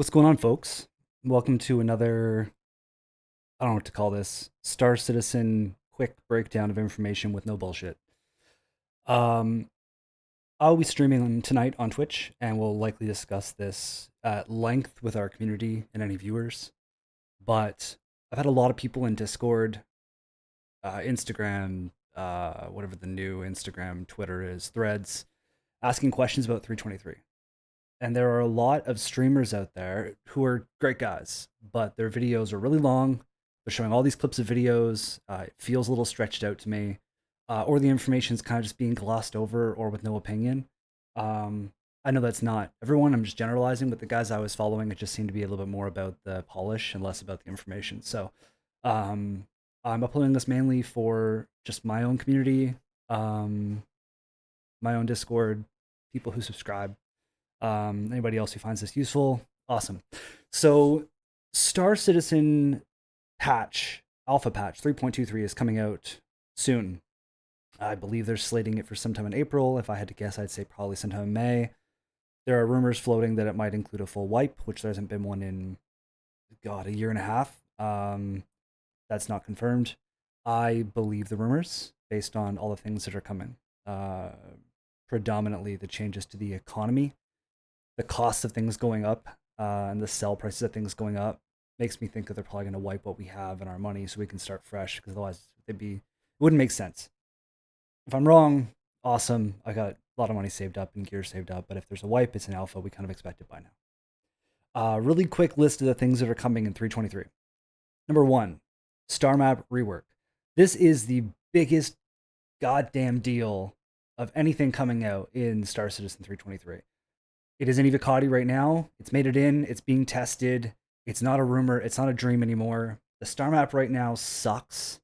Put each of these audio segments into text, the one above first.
What's going on, folks? Welcome to another, I don't know what to call this, Star Citizen quick breakdown of information with no bullshit. Um, I'll be streaming tonight on Twitch, and we'll likely discuss this at length with our community and any viewers. But I've had a lot of people in Discord, Instagram, whatever the new Instagram, Twitter is, Threads, asking questions about 323. And there are a lot of streamers out there who are great guys, but their videos are really long. They're showing all these clips of videos. It feels a little stretched out to me, or the information is kind of just being glossed over or with no opinion. Um, I know that's not everyone. I'm just generalizing, but the guys I was following, it just seemed to be a little bit more about the polish and less about the information. So um, I'm uploading this mainly for just my own community, um, my own Discord, people who subscribe, anybody else who finds this useful, awesome. So, Star Citizen patch, alpha patch 3.23 is coming out soon. I believe they're slating it for sometime in April. If I had to guess, I'd say probably sometime in May. There are rumors floating that it might include a full wipe, which there hasn't been one in, God, a year and a half. That's not confirmed. I believe the rumors based on all the things that are coming. Uh, Predominantly the changes to the economy, the cost of things going up, and the sell prices of things going up makes me think that they're probably going to wipe what we have and our money so we can start fresh, because otherwise it wouldn't make sense. If I'm wrong, awesome. I got a lot of money saved up and gear saved up, but if there's a wipe, it's an alpha. We kind of expect it by now. Really quick list of the things that are coming in 323. Number one, star map rework. This is the biggest goddamn deal of anything coming out in Star Citizen 323. It is in Evocati right now. It's made it in. It's being tested. It's not a rumor. It's not a dream anymore. The star map right now sucks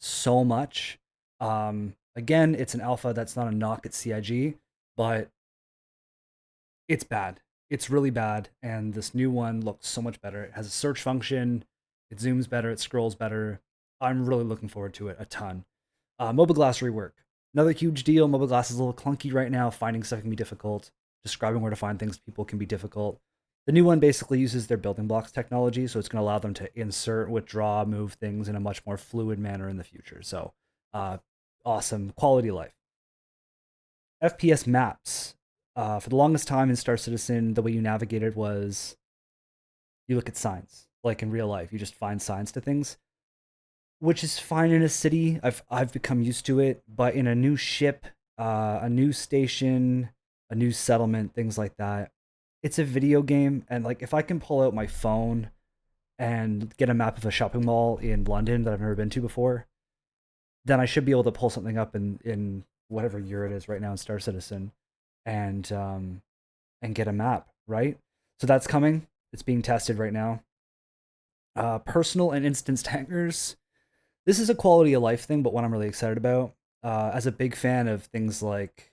so much. Again, it's an alpha. That's not a knock at CIG, but it's bad. It's really bad. And this new one looks so much better. It has a search function. It zooms better. It scrolls better. I'm really looking forward to it a ton. Mobile Glass rework. Another huge deal. Mobile Glass is a little clunky right now. Finding stuff can be difficult. Describing where to find things people can be difficult. The new one basically uses their building blocks technology, so it's going to allow them to insert, withdraw, move things in a much more fluid manner in the future. So, uh, awesome quality of life. FPS maps. For the longest time in Star Citizen, the way you navigated was you look at signs, like in real life. You just find signs to things, which is fine in a city. I've become used to it, but in a new ship, a new station, a new settlement, things like that, it's a video game, and like if I can pull out my phone and get a map of a shopping mall in London that I've never been to before, then I should be able to pull something up in whatever year it is right now in Star Citizen, and get a map, right? So that's coming. It's being tested right now. Personal and instanced hangers. This is a quality of life thing, but one I'm really excited about. As a big fan of things like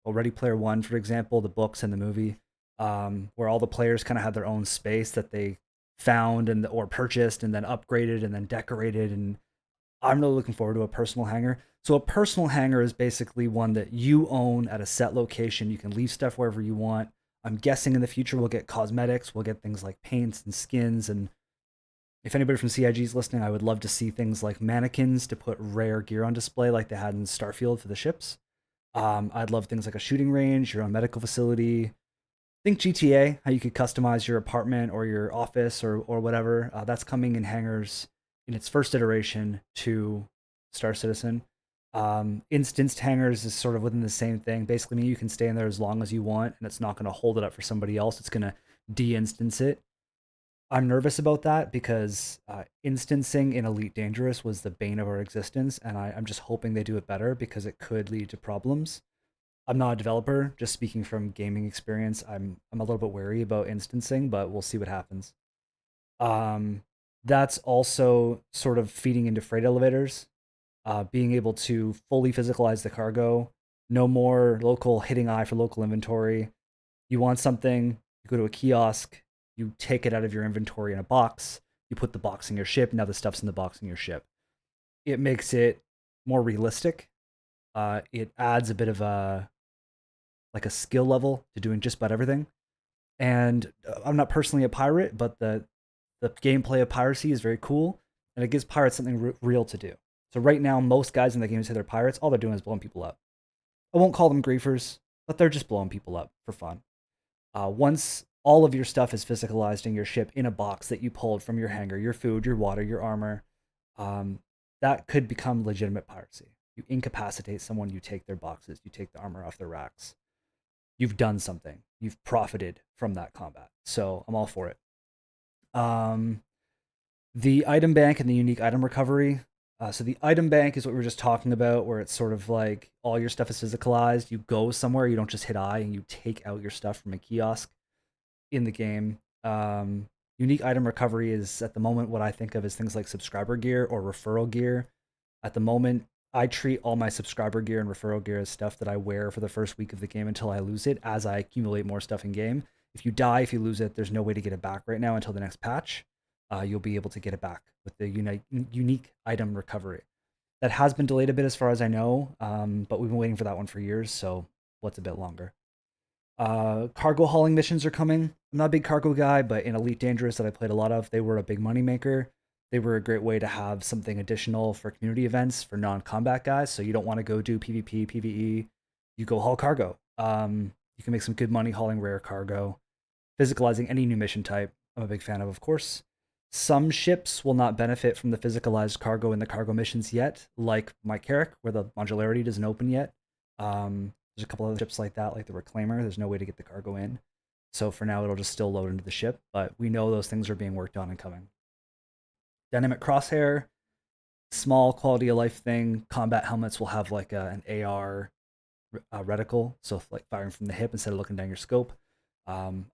Ready Player One, for example, the books and the movie, where all the players kind of have their own space that they found and or purchased and then upgraded and then decorated. And I'm really looking forward to a personal hangar. So a personal hangar is basically one that you own at a set location. You can leave stuff wherever you want. I'm guessing in the future we'll get cosmetics, we'll get things like paints and skins. And if anybody from CIG is listening, I would love to see things like mannequins to put rare gear on display like they had in Starfield for the ships. I'd love things like a shooting range, your own medical facility. Think GTA, how you could customize your apartment or your office or whatever. That's coming in hangars in its first iteration to Star Citizen. Instanced hangars is sort of within the same thing. Basically, mean you can stay in there as long as you want, and it's not going to hold it up for somebody else. It's going to de-instance it. I'm nervous about that because instancing in Elite Dangerous was the bane of our existence, and I'm just hoping they do it better because it could lead to problems. I'm not a developer, just speaking from gaming experience. I'm a little bit wary about instancing, but we'll see what happens. Um, that's also sort of feeding into freight elevators, being able to fully physicalize the cargo. No more local hitting eye for local inventory. You want something, you go to a kiosk, you take it out of your inventory in a box, you put the box in your ship. Now the stuff's in the box in your ship. It makes it more realistic. It adds a bit of a skill level to doing just about everything. And I'm not personally a pirate, but the gameplay of piracy is very cool, and it gives pirates something real to do. So right now, most guys in the game say they're pirates. All they're doing is blowing people up. I won't call them griefers, but they're just blowing people up for fun. Once all of your stuff is physicalized in your ship in a box that you pulled from your hangar, your food, your water, your armor, um, that could become legitimate piracy. You incapacitate someone, you take their boxes, you take the armor off their racks. You've done something. You've profited from that combat. So I'm all for it. Um, the item bank and the unique item recovery. So the item bank is what we were just talking about, where it's sort of like all your stuff is physicalized. You go somewhere, you don't just hit I, and you take out your stuff from a kiosk in the game. Unique item recovery is at the moment what I think of as things like subscriber gear or referral gear. At the moment, I treat all my subscriber gear and referral gear as stuff that I wear for the first week of the game until I lose it as I accumulate more stuff in game. If you die, if you lose it, there's no way to get it back right now until the next patch. You'll be able to get it back with the unique item recovery. That has been delayed a bit as far as I know, but we've been waiting for that one for years, so what's a bit longer? Cargo hauling missions are coming. I'm not a big cargo guy, but in Elite Dangerous that I played a lot of, they were a big money maker. They were a great way to have something additional for community events for non-combat guys. So you don't want to go do PvP, PvE, you go haul cargo. You can make some good money hauling rare cargo. Physicalizing any new mission type, I'm a big fan of course. Some ships will not benefit from the physicalized cargo in the cargo missions yet, like my Carrack, where the modularity doesn't open yet. There's a couple other ships like that, like the Reclaimer. There's no way to get the cargo in. So for now, it'll just still load into the ship, but we know those things are being worked on and coming. Dynamic crosshair, small quality of life thing. Combat helmets will have like an AR reticle, so like firing from the hip instead of looking down your scope. Um,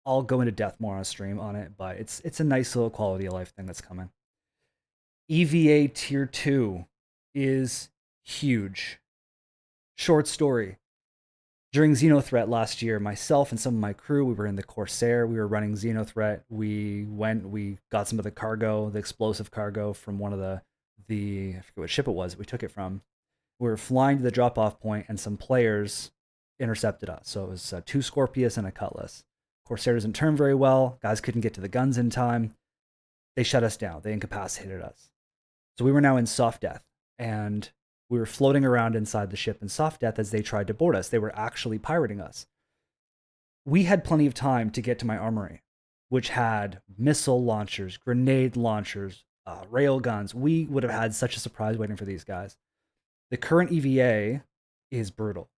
I'll go into depth more on a stream on it, but it's a nice little quality of life thing that's coming. EVA Tier 2 is huge. Short story. During Xenothreat last year, myself and some of my crew, we were in the Corsair. We were running Xenothreat. We got some of the cargo, the explosive cargo from one of the I forget what ship it was. We took it from. We were flying to the drop-off point, and some players intercepted us. So it was 2 Scorpius and a Cutlass. Corsair doesn't turn very well. Guys couldn't get to the guns in time. They shut us down. They incapacitated us. So we were now in soft death, and we were floating around inside the ship in soft death as they tried to board us. They were actually pirating us. We had plenty of time to get to my armory, which had missile launchers, grenade launchers, rail guns. We would have had such a surprise waiting for these guys. The current EVA is brutal.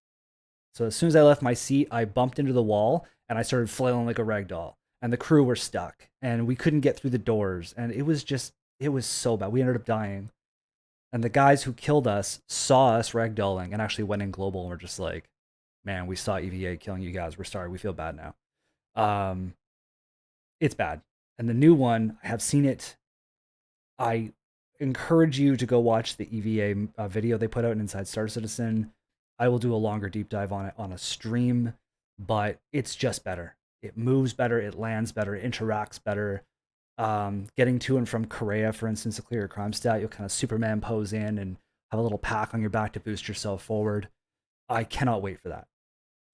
So as soon as I left my seat, I bumped into the wall and I started flailing like a rag doll. And the crew were stuck and we couldn't get through the doors. And it was so bad. We ended up dying. And the guys who killed us saw us ragdolling and actually went in global and were just like, man, we saw EVA killing you guys. We're sorry. We feel bad now. It's bad. And the new one, I have seen it. I encourage you to go watch the EVA video they put out in Inside Star Citizen. I will do a longer deep dive on it on a stream, but it's just better. It moves better, it lands better, it interacts better. Getting to and from Korea, for instance, to clear a crime stat, you'll kind of Superman pose in and have a little pack on your back to boost yourself forward. I cannot wait for that.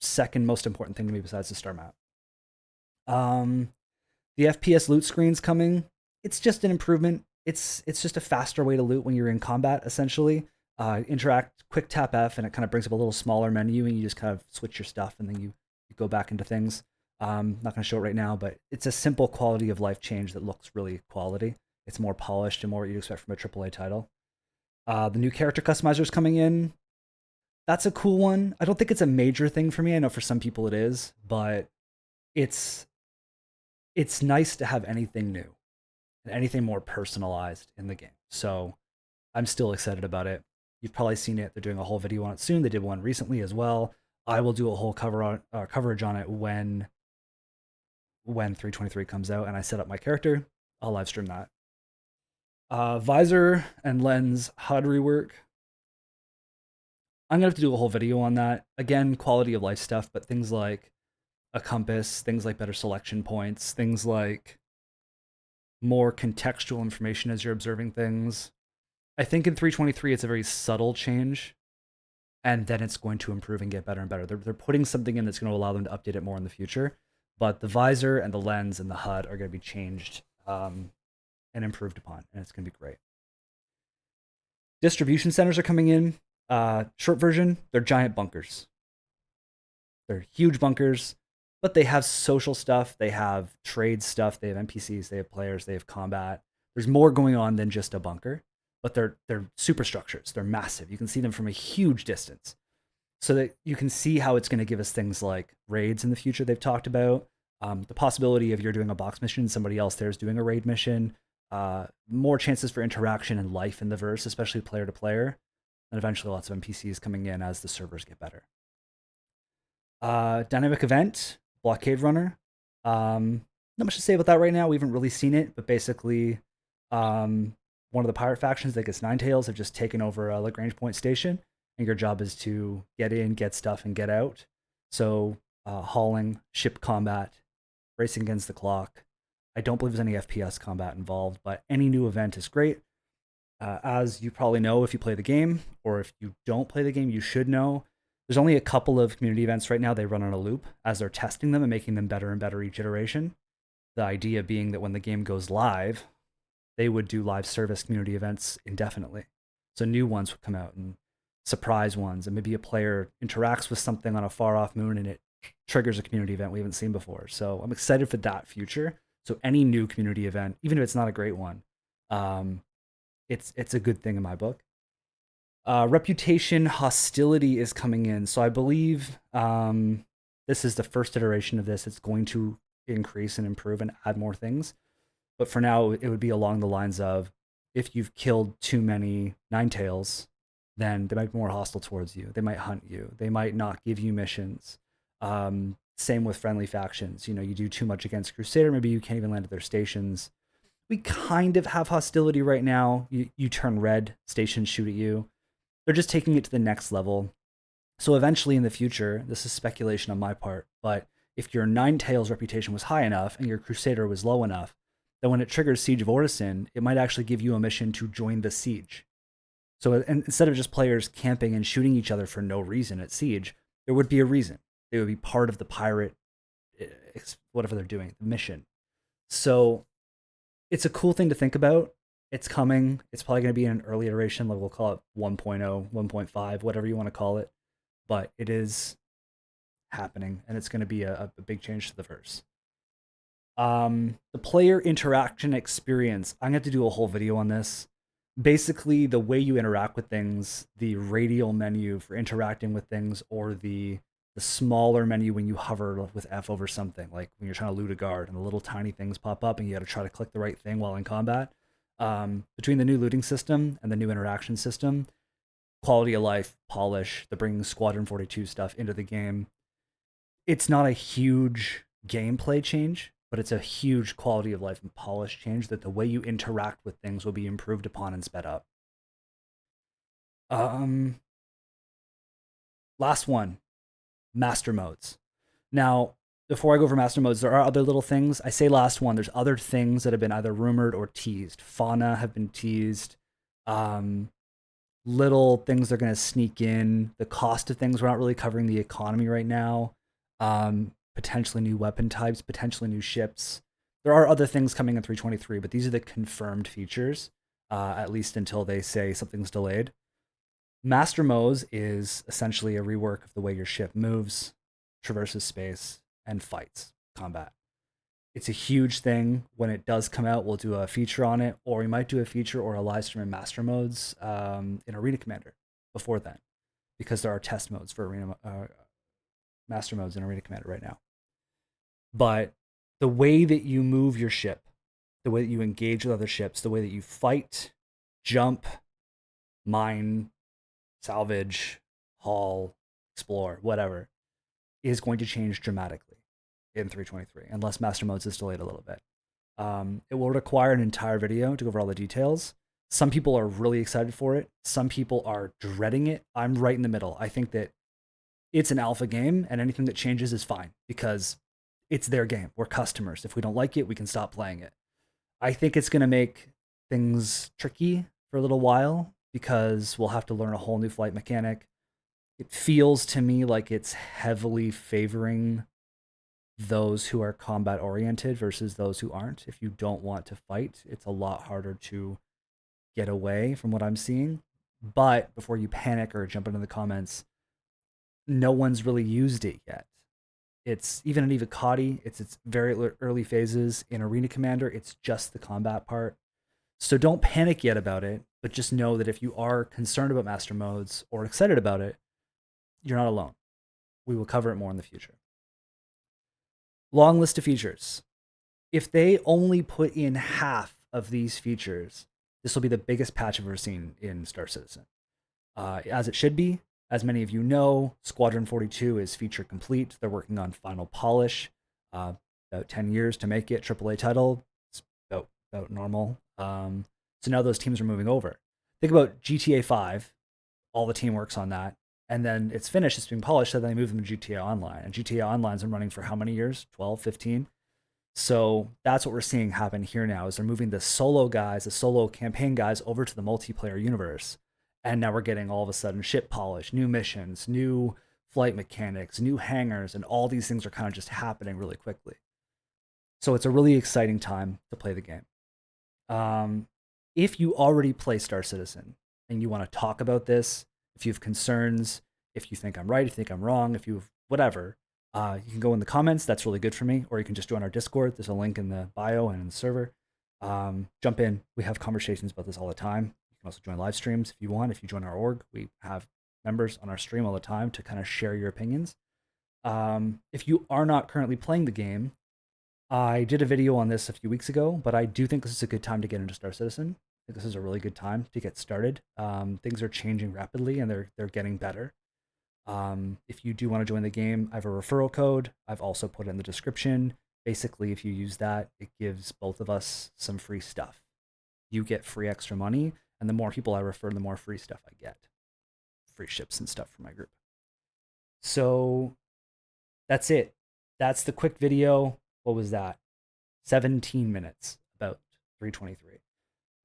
Second most important thing to me besides the star map. The FPS loot screen's coming. It's just an improvement. It's just a faster way to loot when you're in combat, essentially. Interact, quick tap F, and it kind of brings up a little smaller menu, and you just kind of switch your stuff, and then you go back into things. Not going to show it right now, but it's a simple quality of life change that looks really quality. It's more polished and more what you'd expect from a AAA title. The new character customizers coming in. That's a cool one. I don't think it's a major thing for me. I know for some people it is, but it's nice to have anything new and anything more personalized in the game. So I'm still excited about it. You've probably seen it. They're doing a whole video on it soon. They did one recently as well. I will do a whole coverage on it when 323 comes out and I set up my character. I'll live stream that. Visor and lens HUD rework. I'm going to have to do a whole video on that. Again, quality of life stuff, but things like a compass, things like better selection points, things like more contextual information as you're observing things. I think in 323 it's a very subtle change, and then it's going to improve and get better and better. They're putting something in that's going to allow them to update it more in the future, but the visor and the lens and the HUD are going to be changed and improved upon, and it's going to be great. Distribution centers are coming in. Short version, they're giant bunkers. They're huge bunkers, but they have social stuff, they have trade stuff, they have NPCs, they have players, they have combat. There's more going on than just a bunker, but they're superstructures. They're massive. You can see them from a huge distance. So that you can see how it's going to give us things like raids in the future they've talked about. The possibility of you're doing a box mission, somebody else there is doing a raid mission, more chances for interaction and life in the verse, especially player to player, and eventually lots of NPCs coming in as the servers get better. Dynamic event, blockade runner. Not much to say about that right now. We haven't really seen it, but basically, one of the pirate factions that gets Nine Tails have just taken over a Lagrange Point station, and your job is to get in, get stuff, and get out. So hauling, ship combat, racing against the clock. I don't believe there's any FPS combat involved, but any new event is great. As you probably know if you play the game, or if you don't play the game, you should know. There's only a couple of community events right now. They run on a loop as they're testing them and making them better and better each iteration. The idea being that when the game goes live, they would do live service community events indefinitely. So new ones would come out and surprise ones, and maybe a player interacts with something on a far off moon and it triggers a community event we haven't seen before. So I'm excited for that future. So any new community event, even if it's not a great one, it's a good thing in my book. Reputation hostility is coming in. So I believe this is the first iteration of this. It's going to increase and improve and add more things. But for now, it would be along the lines of if you've killed too many Ninetails, then they might be more hostile towards you. They might hunt you. They might not give you missions. Same with friendly factions. You know, you do too much against Crusader, maybe you can't even land at their stations. We kind of have hostility right now. You turn red, stations shoot at you. They're just taking it to the next level. So eventually in the future, this is speculation on my part, but if your Ninetails reputation was high enough and your Crusader was low enough, then when it triggers Siege of Orison, it might actually give you a mission to join the siege. So instead of just players camping and shooting each other for no reason at Siege, there would be a reason. They would be part of the pirate, whatever they're doing, the mission. So it's a cool thing to think about. It's coming. It's probably going to be in an early iteration. We'll call it 1.0, 1.5, whatever you want to call it. But it is happening, and it's going to be a big change to the verse. The player interaction experience. I'm going to have to do a whole video on this. Basically, the way you interact with things, the radial menu for interacting with things, or the smaller menu when you hover with F over something, like when you're trying to loot a guard and the little tiny things pop up and you got to try to click the right thing while in combat. Between the new looting system and the new interaction system, quality of life, polish, the bringing Squadron 42 stuff into the game, it's not a huge gameplay change, but it's a huge quality of life and polish change that the way you interact with things will be improved upon and sped up. Last one, master modes. Now, before I go over master modes, there are other little things. I say last one, there's other things that have been either rumored or teased. Fauna have been teased. Little things they're going to sneak in. The cost of things, we're not really covering the economy right now. Potentially new weapon types, potentially new ships. There are other things coming in 3.23, but these are the confirmed features, at least until they say something's delayed. Master modes is essentially a rework of the way your ship moves, traverses space, and fights combat. It's a huge thing. When it does come out, we'll do a feature on it, or we might do a feature or a live stream in master modes in Arena Commander before then, because there are test modes for Arena master modes in Arena Commander right now. But the way that you move your ship, the way that you engage with other ships, the way that you fight, jump, mine, salvage, haul, explore, whatever, is going to change dramatically in 3.23, unless Master Modes is delayed a little bit. It will require an entire video to go over all the details. Some people are really excited for it. Some people are dreading it. I'm right in the middle. I think that it's an alpha game, and anything that changes is fine, because it's their game. We're customers. If we don't like it, we can stop playing it. I think it's going to make things tricky for a little while, because we'll have to learn a whole new flight mechanic. It feels to me like it's heavily favoring those who are combat oriented versus those who aren't. If you don't want to fight, it's a lot harder to get away from what I'm seeing. But before you panic or jump into the comments, no one's really used it yet. It's even in Evocati, it's its very early phases. In Arena Commander, it's just the combat part. So don't panic yet about it, but just know that if you are concerned about master modes or excited about it, you're not alone. We will cover it more in the future. Long list of features. If they only put in half of these features, this will be the biggest patch I've ever seen in Star Citizen. As it should be. As many of you know, Squadron 42 is feature complete. They're working on final polish. About 10 years to make it AAA title. It's about normal. So now those teams are moving over. Think about GTA 5. All the team works on that. And then it's finished, it's being polished, so then they move them to GTA Online. And GTA Online's been running for how many years? 12, 15? So that's what we're seeing happen here now is they're moving the solo guys, the solo campaign guys over to the multiplayer universe. And now we're getting all of a sudden ship polish, new missions, new flight mechanics, new hangars, and all these things are kind of just happening really quickly. So it's a really exciting time to play the game. If you already play Star Citizen and you want to talk about this, if you have concerns, if you think I'm right, if you think I'm wrong, if you have whatever, you can go in the comments. That's really good for me. Or you can just join our Discord. There's a link in the bio and in the server. Jump in. We have conversations about this all the time. You can also join live streams if you want. If you join our org, we have members on our stream all the time to kind of share your opinions. If you are not currently playing the game, I did a video on this a few weeks ago, but I do think this is a good time to get into Star Citizen. I think this is a really good time to get started. Things are changing rapidly and they're getting better. If you do want to join the game, I have a referral code. I've also put it in the description. Basically, if you use that, it gives both of us some free stuff. You get free extra money, and the more people I refer, the more free stuff I get. Free ships and stuff for my group. So that's it. That's the quick video. What was that? 17 minutes about 323.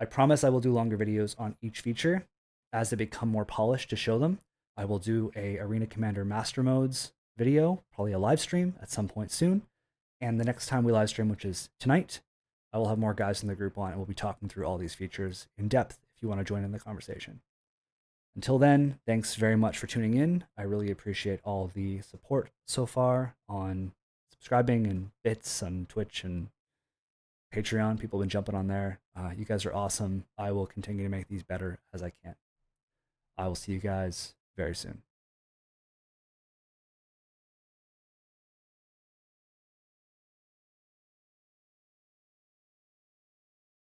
I promise I will do longer videos on each feature as they become more polished to show them. I will do a Arena Commander Master Modes video, probably a live stream at some point soon. And the next time we live stream, which is tonight, I will have more guys in the group on and we'll be talking through all these features in depth if you want to join in the conversation. Until then, thanks very much for tuning in. I really appreciate all the support so far on subscribing and bits on Twitch and Patreon. People have been jumping on there. You guys are awesome. I will continue to make these better as I can. I will see you guys very soon.